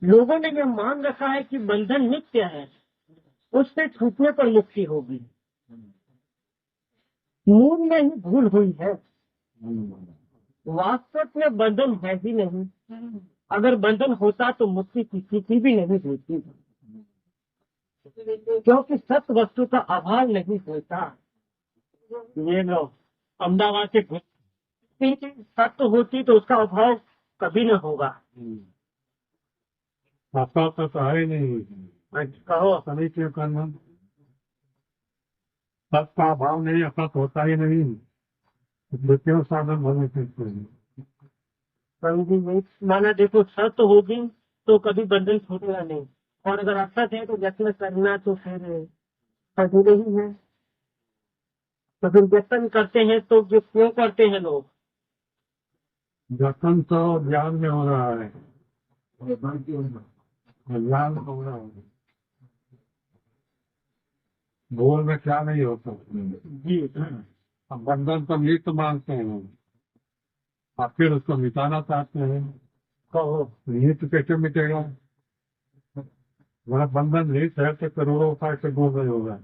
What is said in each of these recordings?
लोगों ने यह मान रखा है कि बंधन नित्य है, उससे छूटने पर मुक्ति होगी। मूल में ही भूल हुई है, वास्तव में बंधन है ही नहीं। अगर बंधन होता तो मुक्ति किसी की भी नहीं होती, क्योंकि सत्य वस्तु का अभाव नहीं होता। ये लो, अहमदाबाद से सत्य होती तो उसका अभाव कभी न होगा। आपका तो है ही नहीं, कहो सभी क्यों करना, सबका अभाव नहीं, असत होता ही नहीं, क्यों साधन होने सकते हैं। माना देखो, सत्य होगी तो कभी बंधन छूटेगा नहीं, और अगर असत है तो यत्न करना तो फिर अधूरे ही है। तो फिर यत्न करते हैं तो जो क्यों करते हैं लोग? जतन तो ज्ञान में हो रहा है, ज्ञान हो रहा है, भूल में क्या नहीं होता जी। अब बंधन तो नित मानते हैं और फिर उसको मिटाना चाहते हैं। कहो नित कैसे मिटेगा? मेरा बंधन नित है तो करोड़ों उपाय से दूर नहीं होगा,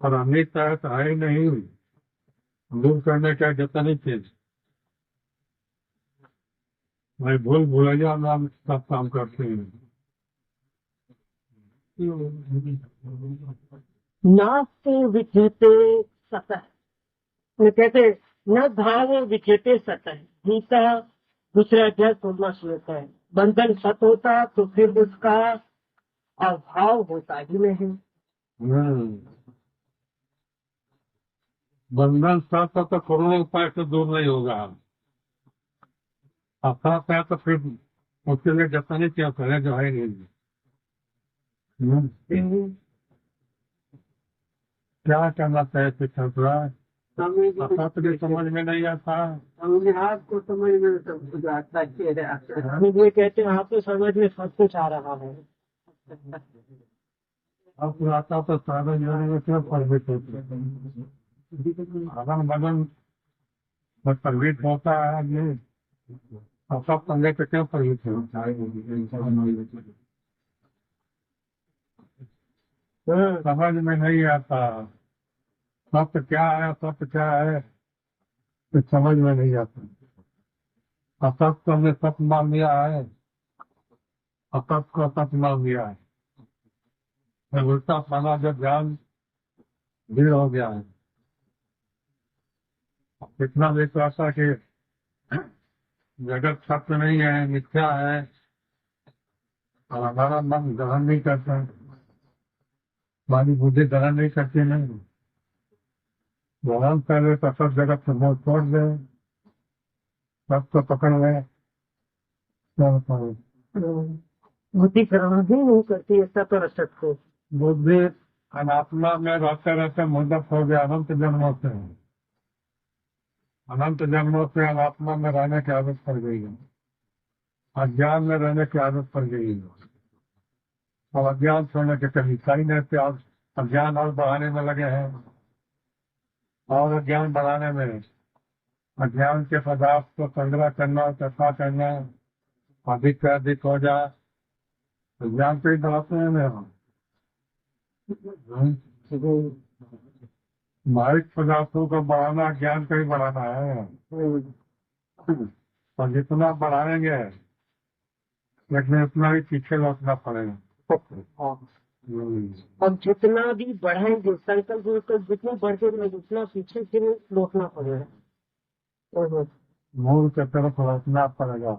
और अनित है तो है ही नहीं, दूर करने का जतन ही चीज। मैं भूल भुलैया नाम सब काम करते हैं। नास्ते विद्यते सतः, ये कहते न भाव विद्यते सतः। गीता दूसरे अध्याय 16 श्लोक है। बंधन सत होता तो फिर उसका अभाव होता ही नहीं। बंधन साथ तो करोड़ों उपाय से दूर नहीं होगा, अर्थात है तो फिर उसके लिए जतन ही क्या करें जो है नहीं। क्या करना चाहिए शिक्षक रहा, अर्थात भी समझ में नहीं आता। आपको समझ में सब कुछ आता है, हम ये कहते हैं आपको समझ में सब कुछ आ रहा है। अब आता तो साधन जाने में क्यों प्रवृत्त होते, आदन बदन में प्रवृत्त होता है ये, और सब संगे पे क्यों प्रवृत्त होता है? समझ में नहीं आता, सत्य क्या है, सत्य क्या है, तो समझ में नहीं आता। असत को हमने सत्य मान लिया है, असत को सत्य मान लिया है, उल्टा पाना जब ज्ञान दृढ़ हो गया है, इतना विश्वास है कि जगत सत्य नहीं है, मिथ्या है, और हमारा मन ग्रहण नहीं करता, हमारी बुद्धि ग्रहण नहीं करती, नहीं ग्रहण करे तो सब जगत से मोह छोड़ दे, सबको पकड़ ले, क्या बताओ? बुद्धि ग्रहण ही नहीं करती ऐसा तो रसत को। बुद्धि अनात्मा में रहते रहते मुद्दत हो गया, अनंत जन्मों से, अनंत जन्मों से अनात्मा में रहने की आदत पड़ गई है, अज्ञान में रहने की आदत पड़ गई है, और अज्ञान छोड़ने के कभी सही नहीं थे, और अज्ञान और बढ़ाने में लगे हैं, और अज्ञान बढ़ाने में, अज्ञान के पदार्थ को संग्रह करना, इकट्ठा करना, अधिक से अधिक हो जाए, तो ज्ञान को ही बढ़ाते हैं ना हम। माइक पदार्थों को बढ़ाना ज्ञान को ही बढ़ाना है, और जितना बढ़ाएंगे लेकिन उतना ही पीछे लौटना पड़ेगा। अब जितना भी बढ़ाएंगे संकल्प जितने बढ़ते रहेंगे उतना पीछे फिर लौटना पड़ेगा। मूल की तरफ लौटना पड़ेगा,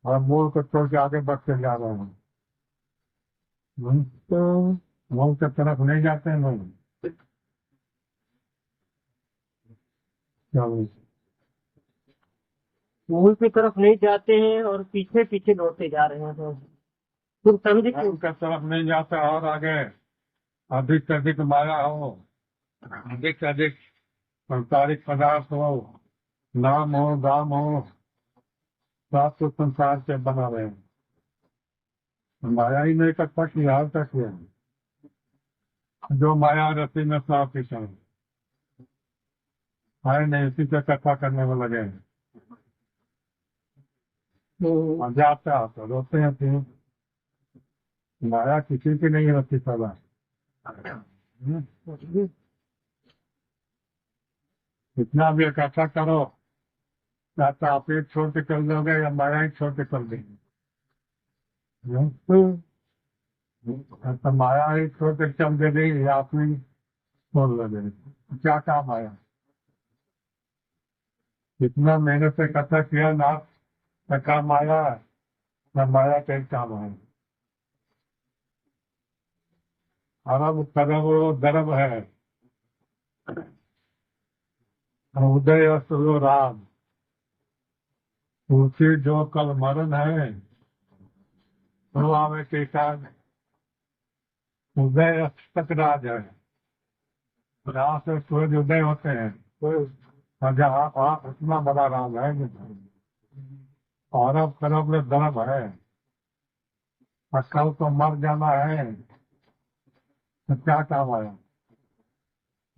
और मूल को छोड़ के आगे बढ़ते जा रहे हैं, मूल की तरफ नहीं जाते हैं लोग। मूल की तरफ नहीं जाते हैं और पीछे पीछे लौटते जा रहे हैं। तुम समझे? मूल की तरफ नहीं जाते और आगे अधिक से अधिक माया हो, अधिक से अधिक संसारिक पदार्थ हो, नाम हो, दाम हो, सब कुछ संसार से बना रहे हैं, माया ही नहीं कर सकती हाल तक है, जो माया रसी में साफ ही है नहीं, इसी से कथा करने में लगे हैं। मजा आता है तो रोते हैं फिर। माया किसी की नहीं होती सदा। इतना भी इकट्ठा करो, या तो आप एक छोड़ के चल दोगे या माया ही छोड़ के चल देगी। या तो माया ही छोड़ के चल देगी या आप ही छोड़ दोगे, क्या काम आया। इतना मेहनत से इकट्ठा किया ना, न काम आया न माया के काम आया। अरब करब दरब है, उदय सुरो राम, तुलसी जो कल मरण है, तो आवे टीका। उदय तक राज है, जहाँ से सूरज उदय होते हैं, और जहाँ आप इतना बड़ा राज है। अरब खरब में दरब है, और कल तो मर जाना है, तो क्या काम आया।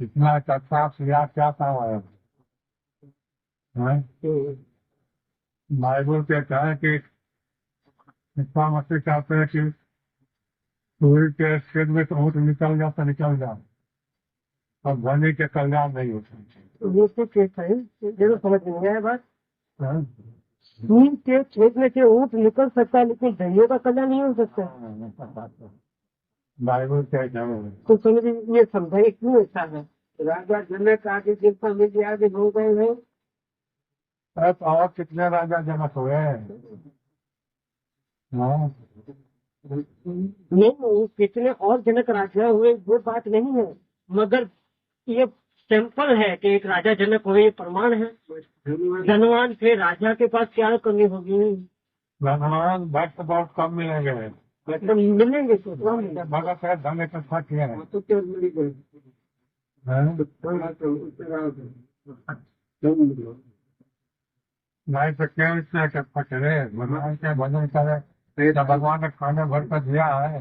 इतना इकट्ठा किया, क्या काम आया है? बाइबल कहता है कि इतना मसीह चाहते हैं कि सूर्य के छेद में तो ऊँट निकल जाता, निकल जाए, और धनी के कल्याण नहीं होता। ये तो केस है, ये तो समझ नहीं आया बात। हाँ? सूर्य के छेद में से ऊँट निकल सकता है, लेकिन दैयों का कल्याण नहीं हो सकता। बाइबल कहता है। तो समझ ये समझाइए क्यों ऐसा है। राजा जनक आगे कृपा में आगे हो गए हैं। तो और कितने राजा जनक हुए हैं? हाँ? नहीं, कितने और जनक राजा हुए वो बात नहीं है, मगर ये सैंपल है कि एक राजा जनक हुए, ये प्रमाण है। धनवान थे, राजा के पास क्या कमी होगी। धनवान भक्त बहुत कम मिलेंगे, मतलब मिलेंगे तो भगत है, धन इकट्ठा किया है। तो क्या मिल गए। हाँ? नहीं तो क्यों इतना इकट्ठा करे, भगवान के भजन करे, तो भगवान ने खाने भर कर दिया है,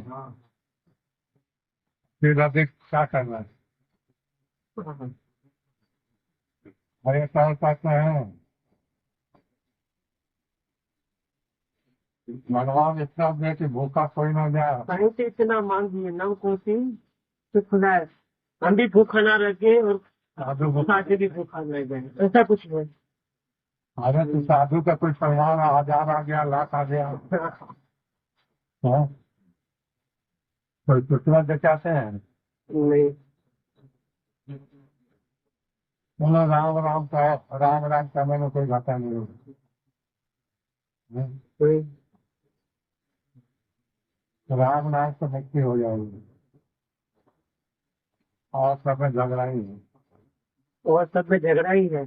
फिर अधिक क्या करना है। हरे साल कहते हैं भगवान इतना दे कि भूखा कोई ना जाए। कहीं से इतना मांगिए नव कोसी तो खुदा है। हम भी भूखा ना रखे और साथ भी भूखा रह गए, ऐसा कुछ नहीं। अरे तो साधु का कुछ परिवार 1000 आ गया, लाख आ गया, हाँ? कोई दूसरा बचाते हैं। नहीं, बोलो राम राम कहो, राम राम करने में कोई घाटा नहीं होगा। कोई राम नाम से मुक्ति हो जाएगी, और सब में झगड़ा ही है। और सब में झगड़ा ही है।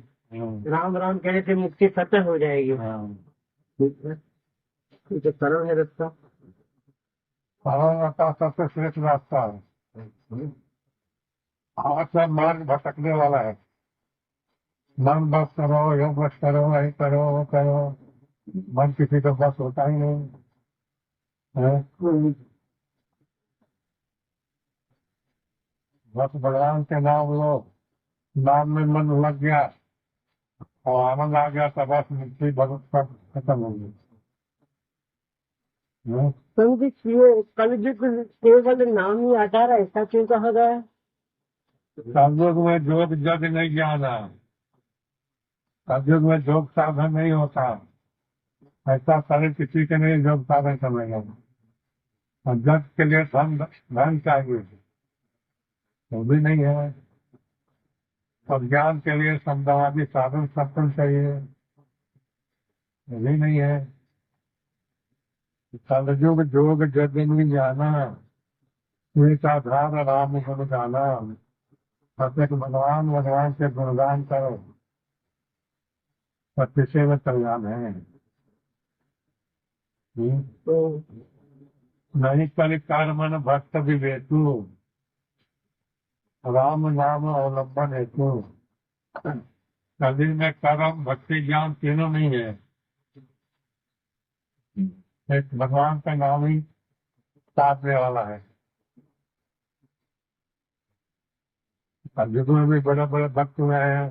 राम राम कहने से मुक्ति सतह हो जाएगी। ये तो सरल है रास्ता। सरल रास्ता सबसे श्रेष्ठ रास्ता है, और सब मार्ग भटकने वाला है। मन बस करो, योग बस करो, यही करो वो करो, मन किसी को बस होता ही नहीं है। बस भगवान के नाम लो, नाम में मन लग गया और आनंद आ गया, तो बस मुक्ति भगत सब खत्म हो गई। समझिए कलयुग केवल नाम ही आधार है, ऐसा क्यों कहा गया है। कलयुग में जोग जग नहीं जाना, कलयुग में जोग साधन नहीं होता, ऐसा सारे किसी के नहीं जोग साधन करेगा। और जग के लिए धन धन चाहिए, वो भी नहीं है। और ज्ञान के लिए समाधि साधन सत्संग चाहिए, वो भी नहीं है। कलयुग जोग जग नहीं जाना, धार राम गुण गाना। प्रत्येक भगवान भगवान के गुणगान करो, और किसी में कल्याण है। तो नहीं कलिकार मन भक्त विवेकु, राम नाम अवलंबन हेतु। कली में कर्म भक्ति ज्ञान तीनों नहीं है, एक भगवान का नाम ही साधने वाला है। कलयुग में भी बड़े बड़े भक्त हुए हैं,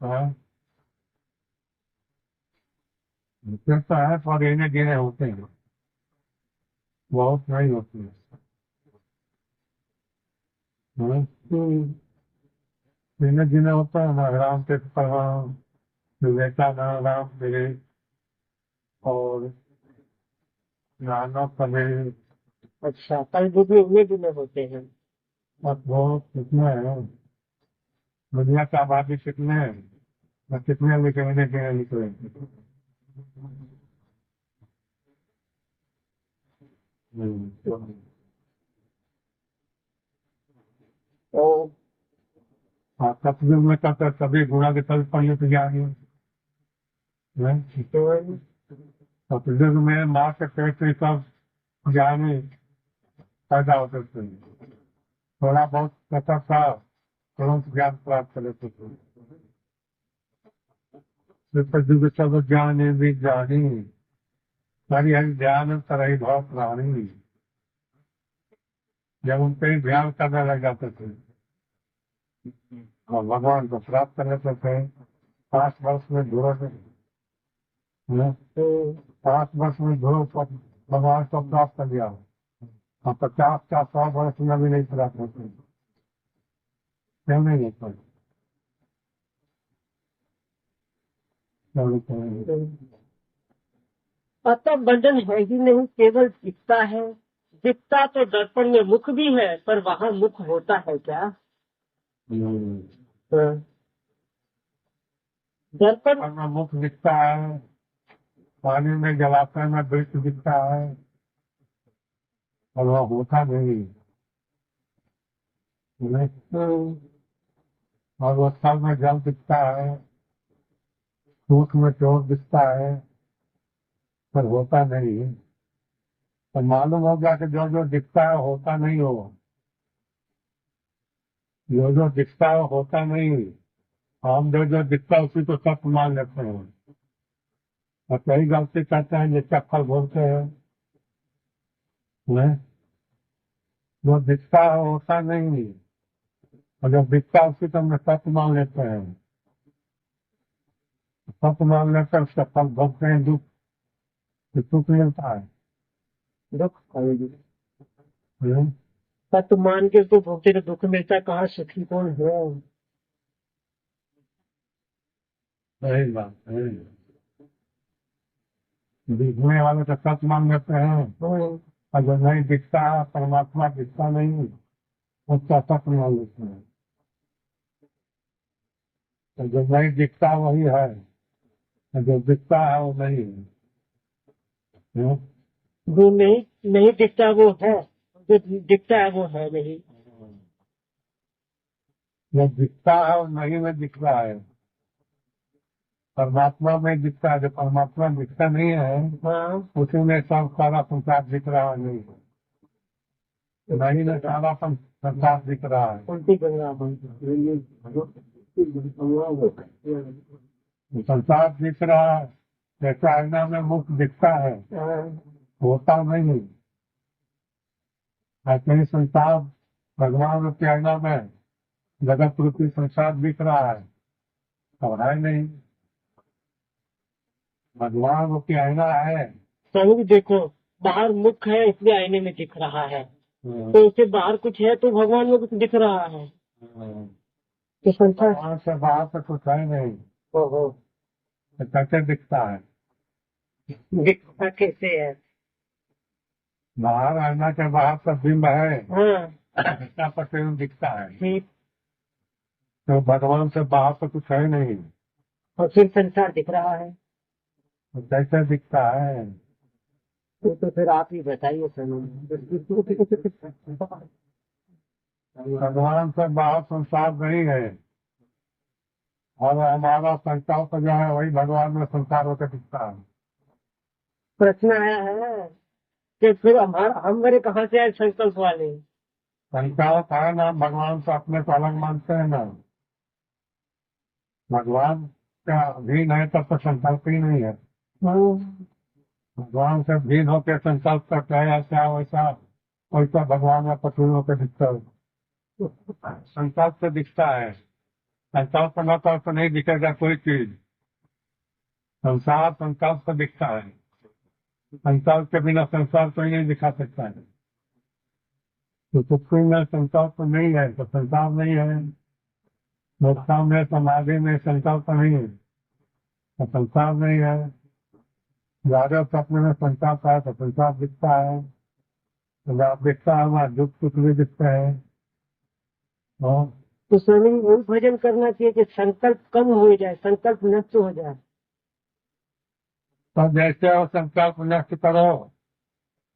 हाँ? तो है पर इन्हें गिने होते हैं, बहुत नहीं होते हैं। हम्म, इन्हें गिने होता है ना, रामकृष्ण परमहंस, विवेकानंद, राम देव और नानक कबीर। अच्छा, कल बुक में उन्हें भी होते हैं। और बहुत कितने हैं, दुनिया का आबादी कितने हैं, न कितने लिखे के निकले। तो तो सतयुग में तब तक सभी गुणा के तल पंडित ज्ञानी हैं। तो सतयुग में माँ के पेट से सब ज्ञानी पैदा होते थे, थोड़ा बहुत कथा था, तुरंत ज्ञान प्राप्त कर लेते थे। सतयुग सब ज्ञानी भी जानी, हरि हरि ध्यान तरही भाव प्राणी। जब उन पे ध्यान करने लग जाते थे और भगवान को प्राप्त कर लेते थे, 5 वर्ष में ध्रुव ने, तो 5 वर्ष में ध्रुव को भगवान को प्राप्त कर लिया। और 50 का 100 वर्ष में भी नहीं प्राप्त होते, क्यों नहीं होता? अतः बंधन है ही नहीं, केवल दिखता है। दिखता तो दर्पण में मुख भी है, पर वहाँ मुख होता है क्या? हाँ। दर्पण में मुख दिखता है, पानी में जलाशय में वृक्ष दिखता है, और वह होता नहीं। और वो स्थल में जल दिखता है, सूख में चोर दिखता है, पर होता नहीं है। तो मालूम होगा कि जो जो दिखता है होता नहीं हो, जो जो दिखता है होता नहीं। हम जो जो दिखता है उसी को सत्य मान लेते हैं, और कई गलती करते हैं जिसका फल भोगते हैं। नहीं? जो दिखता है होता नहीं, और जो दिखता है उसी को हम सत्य मान लेते हैं। सत्य मान लेते हैं, उसका फल भोगते हैं, दुख, सुख मिलता है। दुख आएगी। नहीं? सत्य मान के उसको भोगते तो दुख मिलता है, कहाँ सुखी कौन है? सही बात है। दिखने वाले तो सत्य मान लेते हैं, और जो नहीं दिखता है, परमात्मा दिखता नहीं, उसका सत्य मान लेते हैं। तो जो नहीं दिखता वही है, और जो दिखता है वो नहीं है। हम्म? जो नहीं नहीं दिखता वो है, जो दिखता है वो है नहीं। जो दिखता है वो नहीं में दिख रहा है, परमात्मा में दिखता है। जो परमात्मा दिखता नहीं है, हाँ, उसी में सब सारा संसार दिख रहा है। नहीं में सारा संसार दिख रहा है। उल्टी गंगा संसार दिख रहा है, जैसे आईना में मुख दिखता है, होता नहीं। ऐसे ही संसार भगवान रूपी आईना में जगत रूपी संसार दिख रहा है, और है नहीं। भगवान रूपी आईना है। स्वरूप देखो, बाहर मुख है इसलिए आईने में दिख रहा है, तो उससे बाहर कुछ है तो भगवान में कुछ दिख रहा है। तो संसार भगवान से बाहर से कुछ है नहीं, ओहो, तो कैसे दिखता है? दिखता कैसे है? बाहर आईना के बाहर सब बिंब है, हाँ, ऐसा प्रतिबिंब दिखता है। ठीक। तो भगवान से बाहर तो कुछ है नहीं, और फिर संसार दिख रहा है, तो कैसे दिखता है? तो फिर आप ही बताइए सुनो। भगवान से बाहर संसार नहीं है, और हमारा संकल्प जो है वही भगवान में संसार होकर दिखता है। प्रश्न आया है कि फिर हम मेरे कहाँ से आए संकल्प वाले? संकल्प है ना, भगवान से अपने को अलग मानते हैं ना। भगवान का अधीन है तब तो संकल्प ही नहीं है। भगवान से अधीन होकर संकल्प करते हैं ऐसा वैसा, वैसा भगवान में पटून होकर दिखता है। संकल्प से दिखता है, संकल्प न कर तो नहीं दिखेगा कोई चीज। संसार संकल्प से दिखता है, संकल्प के बिना संसार कोई नहीं दिखा सकता है। तो सुप्रीम में संकल्प नहीं है तो संसार नहीं है, मोक्षा में समाधि में संकल्प नहीं है तो संसार नहीं है, जागृत स्वप्न में संकल्प है तो संसार दिखता है, तो जब दिखता है वहाँ दुख सुख भी दिखता है। और तो स्वामी वही भजन करना चाहिए कि संकल्प कम हो जाए, संकल्प नष्ट हो जाए। तो जैसे वो संकल्प नष्ट करो,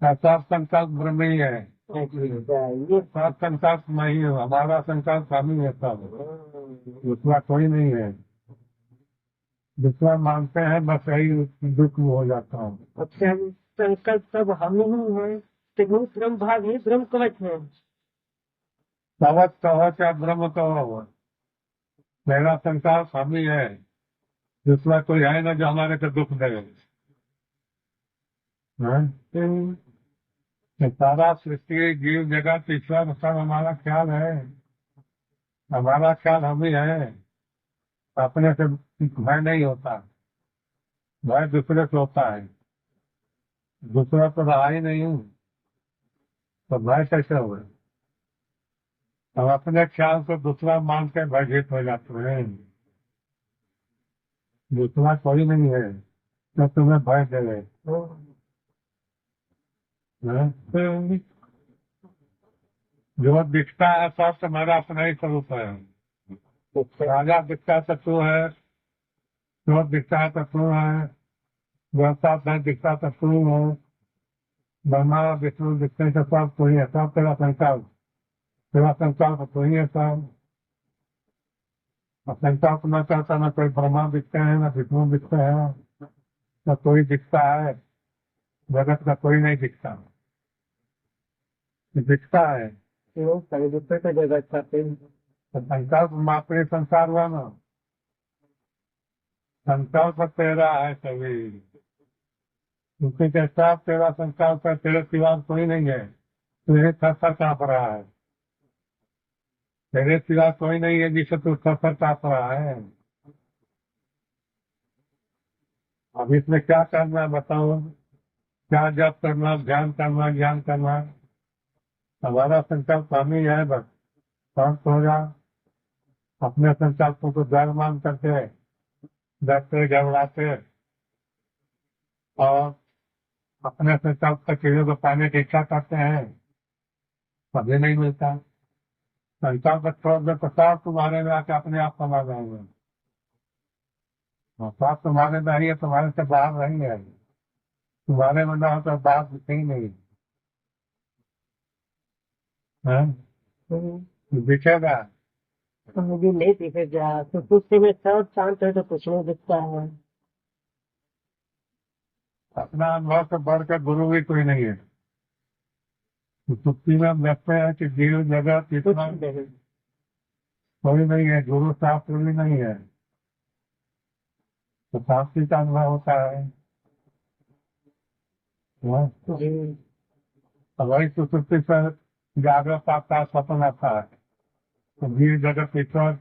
सब संकल्प ब्रह्म ही है, ये सब संकल्प नहीं है, हमारा संकल्प हम ही है, सब दूसरा कोई नहीं है। दूसरा मानते हैं बस यही दुख हो जाता हूँ। अच्छा, संकल्प सब हम ही है, तो ब्रह्म भाग ही ब्रह्म कवच है। कवच कहो चाहे ब्रह्म कहो, मेरा संकल्प हम ही है, दूसरा कोई है ना जो हमारे को दुख दे। ये सारा सृष्टि जीव जगत ईश्वर सब हमारा ख्याल है, हमारा ख्याल हम ही है। अपने से भय नहीं होता, भय दूसरे से होता है, दूसरा तो रहा ही नहीं हूँ तो भय कैसे हुए। हम अपने ख्याल को दूसरा मान के भयभीत हो जाते हैं, दूसरा कोई नहीं है तो तुम्हें भय देवे। जो दिखता है सब तुम्हारा अपना ही स्वरूप है। राजा दिखता तो तू है, क्रोध दिखता है तो तू है, व्यवसाय धन दिखता तो तू है, ब्रह्मा विष्णु दिखते तो सब तू ही है, सब तेरा संकल्प, तेरा संकल्प तू ही है सब। और संकल्प न करता न कोई ब्रह्मा दिखते हैं न विष्णु दिखते हैं, न कोई दिखता है, जगत का कोई नहीं दिखता, दिखता है वो सारे दूसरे का जगत खाते हैं। तो संकल्प मात्र संसार हुआ ना, संकल्प तेरा है सभी, क्योंकि जैसा तेरा संकल्प है तेरे सिवा कोई नहीं है, तुझे थर काँप रहा है, तेरे सिवा कोई नहीं है जिसे तू थर काँप रहा है। अब इसमें क्या करना है बताओ, क्या जप करना, ध्यान करना, ज्ञान करना, हमारा संकल्प हम ही है, बस शांत हो जा, अपने संकल्पों को जड़ मान करके डरते घबराते और अपने संकल्प की चीजों को पाने की इच्छा करते हैं, कभी नहीं मिलता। संकल्प छोड़ दे तो सब तुम्हारे में आके अपने आप समा जाएंगे, और सब तुम्हारे में ही है, तुम्हारे से बाहर नहीं है, तुम्हारे में ना हो तो बाहर दिखे ही नहीं है, दिखेगा। तो मुझे नहीं दिखेगा, तो कुछ में सब शांत है तो कुछ नहीं दिखता है। अपना अनुभव से बढ़कर गुरु भी कोई नहीं है। तो सुक्ति में हम देखते हैं कि जीव जगत कुछ इतना नहीं। कोई नहीं है, गुरु शास्त्र भी नहीं है, तो शांति का अनुभव होता है। हाँ, जी, तो वही सुसुप्ति से जागृत आता है, स्वप्न आता है, तो जीव जगत ईश्वर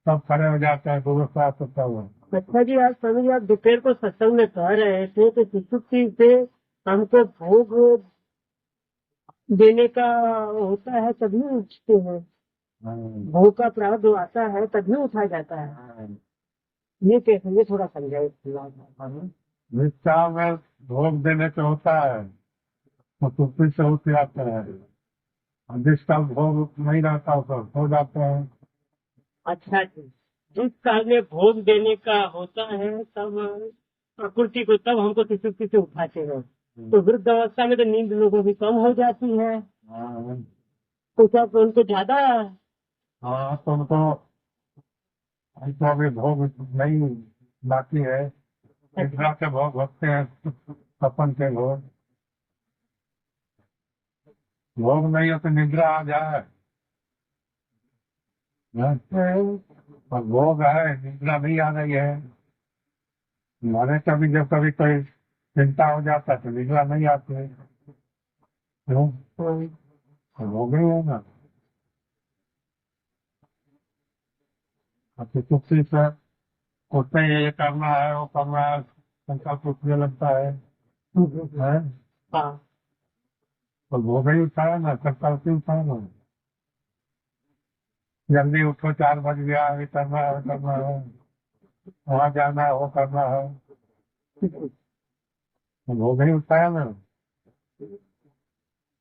सब खड़े हो जाते हैं, गुरु शास्त्र सब। अच्छा जी, आज स्वामी जी आप दोपहर को सत्संग में कह रहे थे कि सुसुप्ति से हमको भोग देने का होता है तभी उठते हैं, भोग का प्रारब्ध आता है तभी उठाया जाता है। ये कैसे, ये थोड़ा समझाइए। निष्ठा में भोग देने से होता है तो सुप्ति से उठ जाते हैं, जिसका भोग नहीं रहता उसको हो जाते हैं। अच्छा जी, जिस काल में भोग देने का होता है तब प्रकृति को, तब हमको सुसुप्ति से उठाते हैं, तो वृद्ध अवस्था में तो नींद लोगों की कम हो जाती है, हाँ, तो क्या तो उनको ज्यादा। हाँ, तो उनको हमको अभी भोग नहीं बाकी है, निद्रा के भोग होते हैं, सपन के भोग, भोग नहीं हो तो निद्रा आ जाए, और भोग है निद्रा नहीं आ रही है। हमारे कभी जब कभी कोई चिंता हो जाता है तो निद्रा नहीं आती है, क्यों? तो भोग ही है ना। अब सुसुप्ति से उसमें ये करना है वो करना है, संकल्प उठने लगता है। हाँ तो भोग ही उठाया ना, संकल्प ही उठाया ना। जल्दी उठो, 4 बज गया, ये करना है, करना है, वहाँ जाना है, वो करना है, तो भोग ही उठाया ना।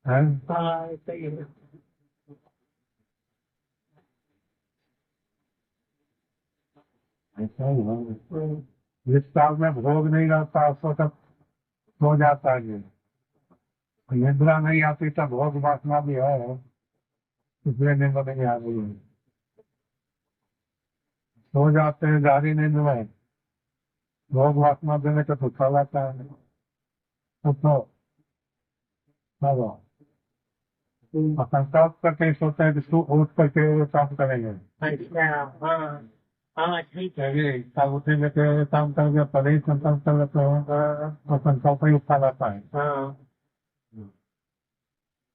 है हाँ सही है। ऐसा ही है। जिस साल में भोग नहीं रहता उसको तब सो जाता है ये। निद्रा नहीं आती तब भोग वासना भी है, इसलिए नींद नहीं आ रही है। सो जाते हैं गहरी नींद में, भोग वासना देने का तो उठा लाता है। उठो, चलो। और संकल्प करके ही सोते हैं कि तू उठ करके ये काम करेंगे। अच्छा हाँ हाँ ठीक है। चलिए तब उठेंगे तो ये काम करेंगे, पहले ही संकल्प कर लेते हैं, और संकल्प ही उठा लाता है। हाँ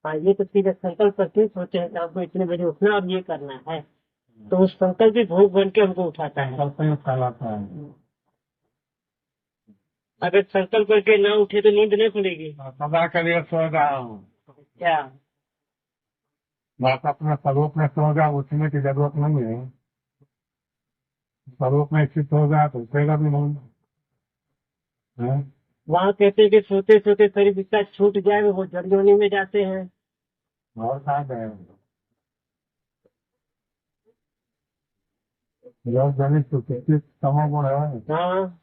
हाँ ये तो सीधे संकल्प करके ही सोचे हैं कि आपको इतने बजे उठना और ये करना है, तो उस संकल्प भी भोग बन के हमको उठाता है। संकल्प ही उठा लाता है। अगर संकल्प करके ना उठे तो नींद नहीं खुलेगी। सदा के लिए सो रहा हूँ, क्या? बस अपने स्वरूप में सो जाओ, उठने की जरूरत नहीं है। स्वरूप में स्थित हो जाए तो उठेगा भी नहीं है। वहाँ कहते हैं कि सोते सोते शरीर जिसका छूट जाए वो जड़ योनि में जाते हैं। और कहाँ गए जब जनित सुचित तमोगुण है, हाँ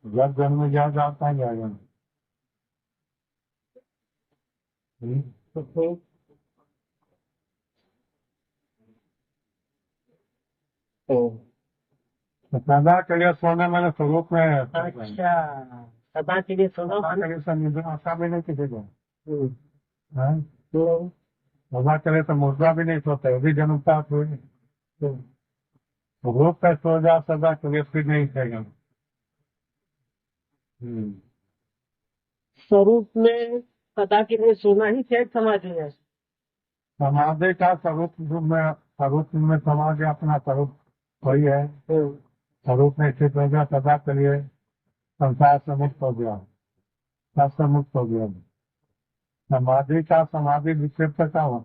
जब जन्म में जा जाता है जाएगा। तो फिर तो तो सदा के लिए सोने मैंने स्वरूप में है। अच्छा सदा के लिए सुनो। सदा के लिए तो निद्रा आता भी नहीं किसी को हम्म, है। तो सदा के लिए तो मुद्रा भी नहीं सोते, वो भी जन्मता थोड़ी। रूप का सो जा सदा के लिए फिर नहीं उठेगा। स्वरूप में सदा के लिए सोना ही शायद समाधि है। समाधि का स्वरूप में समाधि अपना स्वरूप वही है। स्वरूप में स्थित हो गया, सदा के लिए संसार से मुक्त हो गया, सबसे मुक्त हो गया। समाधि का समाधि विक्षेप का हो,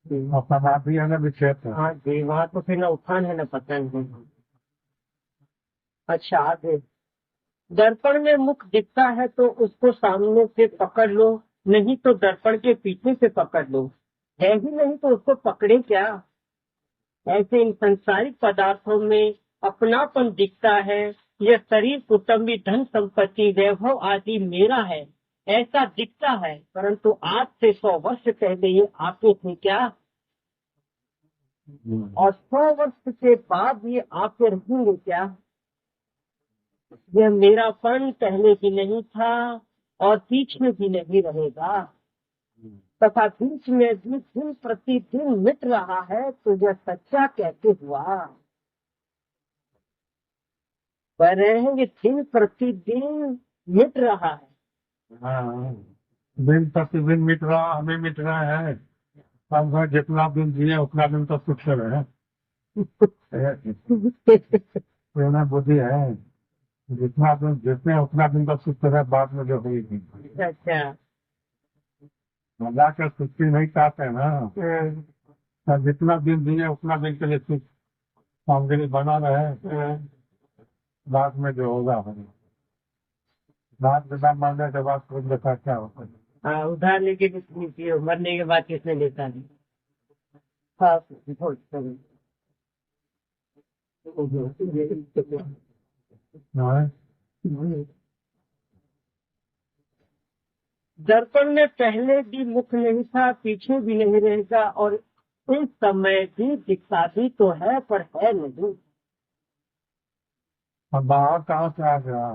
और समाधि है ना विक्षेप है। हाँ जी वहाँ तो फिर न उत्थान है न पतन है। अच्छा आगे, दर्पण में मुख दिखता है तो उसको सामने से पकड़ लो, नहीं तो दर्पण के पीछे से पकड़ लो, है ही नहीं तो उसको पकड़े क्या। ऐसे इन संसारिक पदार्थों में अपनापन दिखता है, यह शरीर कुटुंबी धन संपत्ति वैभव आदि मेरा है ऐसा दिखता है, परंतु आज से 100 वर्ष पहले ये आपके थे क्या, और 100 वर्ष के बाद ये आपके रहेंगे क्या। यह मेरापन पहले भी नहीं था और बीच में भी नहीं रहेगा, तथा बीच में भी दिन प्रतिदिन मिट रहा है, तो यह सच्चा कैसे हुआ। कह रहे हैं कि दिन प्रतिदिन मिट रहा है। हाँ, दिन प्रतिदिन मिट रहा, हमें मिट रहा है। हम जितना दिन जिए उतना दिन तो सुख से रहे। प्रेरणा बुद्धि है, जितना दिन जितने उतना दिन तो सुख रहे, बाद में जो होगी। अच्छा मजा के सुखी नहीं चाहते ना, हाँ, तो जितना दिन जिए उतना दिन के लिए सुख सामग्री बना रहे, हाँ, बाद में जो होगा होगा। बाद में मरने के बाद खुद देखा क्या होता है। हाँ, उधार लेके किसने पियो, मरने के बाद किसने लेता नहीं। हाँ, बहुत सही। हाँ, दर्पण में पहले भी मुख नहीं था, पीछे भी नहीं रहेगा, और इस समय भी दिखता भी तो है पर है नहीं। अब बाहर कहाँ से आ गया,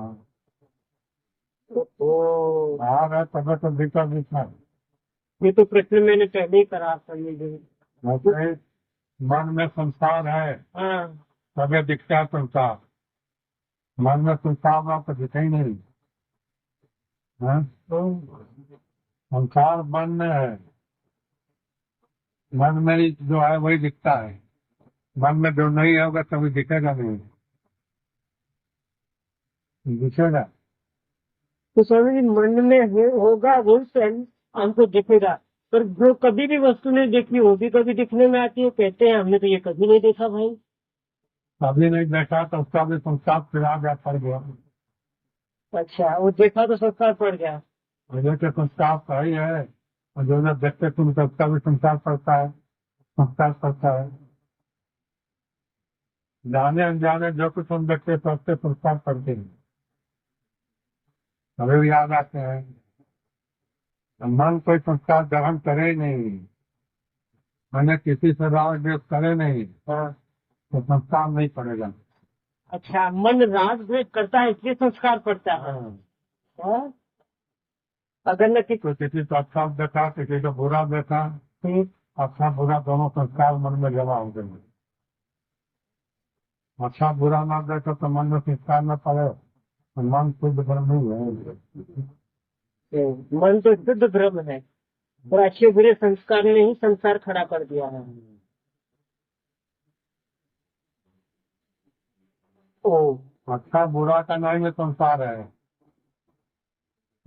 ओ बाहर है तब तो दिक्कत दिखा। ये तो प्रश्न मैंने पहले ही करा समझे। वैसे मन में संसार है हाँ तबे दिखता है संसार, मन में संसार ना तो दिखे ही नहीं है। संसार मन में है, मन में ही जो है वही दिखता है। मन में जो नहीं होगा तभी दिखेगा नहीं। दिखेगा। तो स्वामी जी मन में होगा वो स्वयं हमको दिखेगा, पर जो कभी भी वस्तु नहीं देखी वो भी कभी दिखने में आती है, कहते हैं हमने तो ये कभी नहीं देखा भाई। कभी नहीं देखा तो उसका भी संस्कार फिरा गया, पड़ गया। अच्छा, वो देखा तो संस्कार पड़ गया। मुझे के संस्कार सही है, और जो ना देखते तुम तो उसका भी संस्कार पड़ता है, संस्कार पड़ता है। जाने अनजाने जो कुछ हम देखते तो उससे संस्कार पड़ते हैं, हमें भी याद आते हैं। मन कोई संस्कार ग्रहण करे नहीं, मैंने किसी से राग द्वेष करे नहीं, हाँ। तो संस्कार नहीं पड़ेगा। अच्छा, मन राग द्वेष करता है इसलिए संस्कार पड़ता है। हाँ? अगर न किसी तो किसी को अच्छा देखा, किसी को बुरा देखा, ठीक। अच्छा बुरा दोनों संस्कार मन में जमा हो गए। अच्छा बुरा ना देखो तो मन में संस्कार न पड़े, तो मन शुद्ध ब्रह्म नहीं है। मन तो शुद्ध ब्रह्म है, और अच्छे बुरे संस्कार ने ही संसार खड़ा कर दिया है। ओ, अच्छा बुरा का नहीं है संसार है,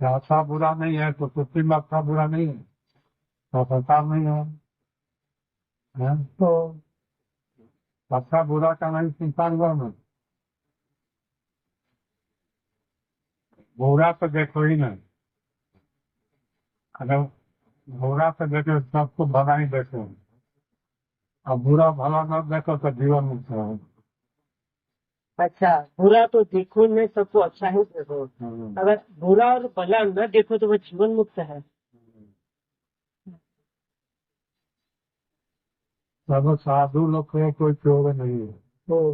अच्छा बुरा नहीं है तो सृष्टि में अच्छा बुरा नहीं है तो संसार नहीं है? तो अच्छा बुरा का नहीं संसार हुआ में, बुरा तो देखो ही नहीं। अगर बुरा तो देखो सबको भला ही देखो, अब बुरा भला न देखो तो जीवन मुक्त है। अच्छा, बुरा तो देखो नहीं, सबको अच्छा ही देखो। अगर बुरा और भला न देखो तो वह जीवन मुक्त है। सब साधु लोग को कोई चोर नहीं है, तो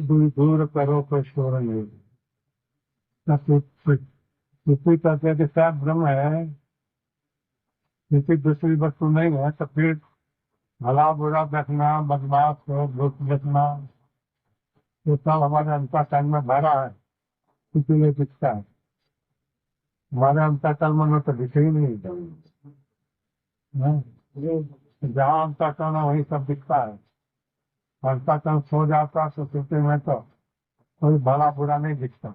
दूर दूर करो कोई शोर नहीं। किसी कहते कि सब ब्रह्म है, किसी दूसरी वस्तु नहीं है, तो फिर भला बुरा देखना, बदमाश हो दुख देखना, ये सब हमारे अंतःकरण में भरा है, इसीलिए दिखता है। हमारे अंतःकरण में तो दिखे ही नहीं है। जहाँ अंतःकरण है वही सब दिखता है। अंतःकरण सो जाता तो स्थिति में तो कोई भला बुरा नहीं दिखता।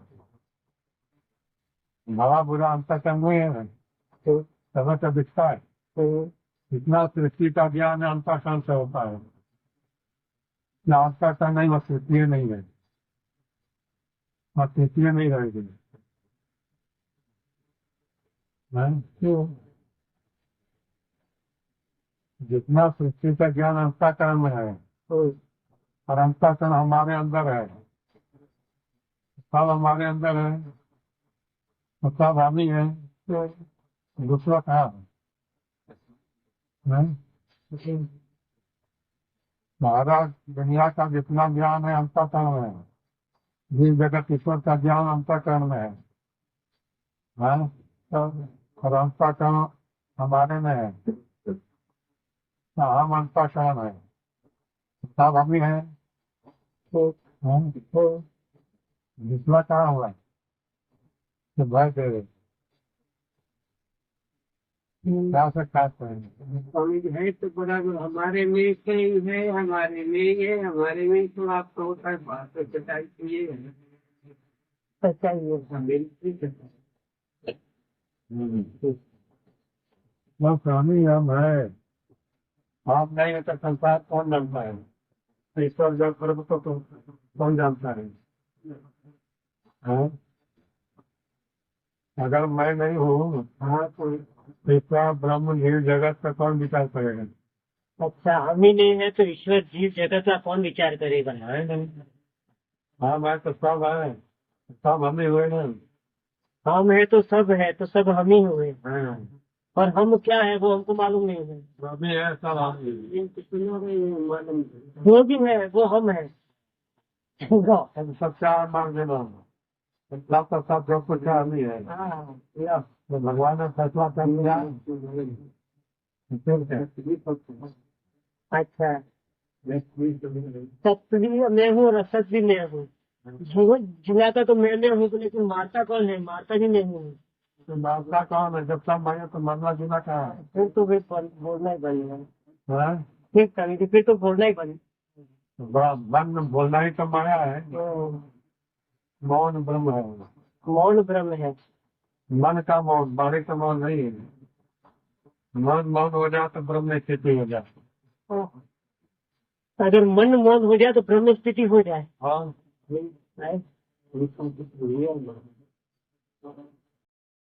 भला बुरा अंतःकरण में है, तो समय तो दिखता है। इतना सृष्टि का ज्ञान है अंतःकरण से होता है, ना अंतःकरण नहीं वो सृष्टि नहीं है, और सृष्टि नहीं रहेगी। जितना सृष्टि का ज्ञान अंतःकरण में है, और अंतःकरण हमारे अंदर है, सब हमारे अंदर है, तो सब हम ही है, तो दूसरा कहाँ है? महाराज दुनिया का जितना ज्ञान है अंतःकरण में है, जिस जगत ईश्वर का ज्ञान अंतःकरण में है, और अंतःकरण हमारे में है, तो हम अंतःकरण है, सब हम ही है, तो दूसरा कहाँ हुआ तो भय दे क्या से खास करेंगे। स्वामी जी है तो बराबर हमारे में कहीं है, हमारे में ये, हमारे में तो आपका होता है बात तो सच्चाई तो ये है। सच्चाई ये वो स्वामी हम है, आप नहीं है तो संसार कौन जानता है? ईश्वर जब प्रभु को कौन जानता है? हाँ? अगर मैं नहीं हूँ, हाँ, तो ईश्वर ब्रह्म जीव जगत का कौन विचार करेगा? अच्छा, हम ही नहीं है तो ईश्वर जीव जगत का कौन विचार करेगा? है नहीं। हाँ मैं तो सब है, सब हम ही हुए ना। हम है तो सब हम ही हुए, हाँ, और हम क्या है वो हमको मालूम नहीं है। सब ही है, सब हम ही हैं। जो भी है वो हम है। हम सब चार मांग देना, सब का सब जो कुछ है हम ही है। हाँ। तो भगवान ने फैसला कर लिया, अच्छा, सत्य भी मैं हूँ और असत भी मैं हूँ। जिलाता तो मैं हूँ, लेकिन मारता कौन है? मारता भी नहीं हूँ। तो मारता कौन है? जब सब मारे तो मरना जीना कहाँ है? फिर तो भाई बोलना ही बनेगा। हाँ? ठीक करें फिर तो बोलना ही बनेगा। तो बड़ा मन में बोलना ही तो माया है। मौन ब्रह्म है। मौन ब्रह्म है। मन का मौन, वाणी का मौन नहीं है। मन मौन हो जाए तो ब्रह्म स्थिति हो जाए। ओह, अगर मन मौन हो जाए तो ब्रह्म स्थिति हो जाए। हाँ, है?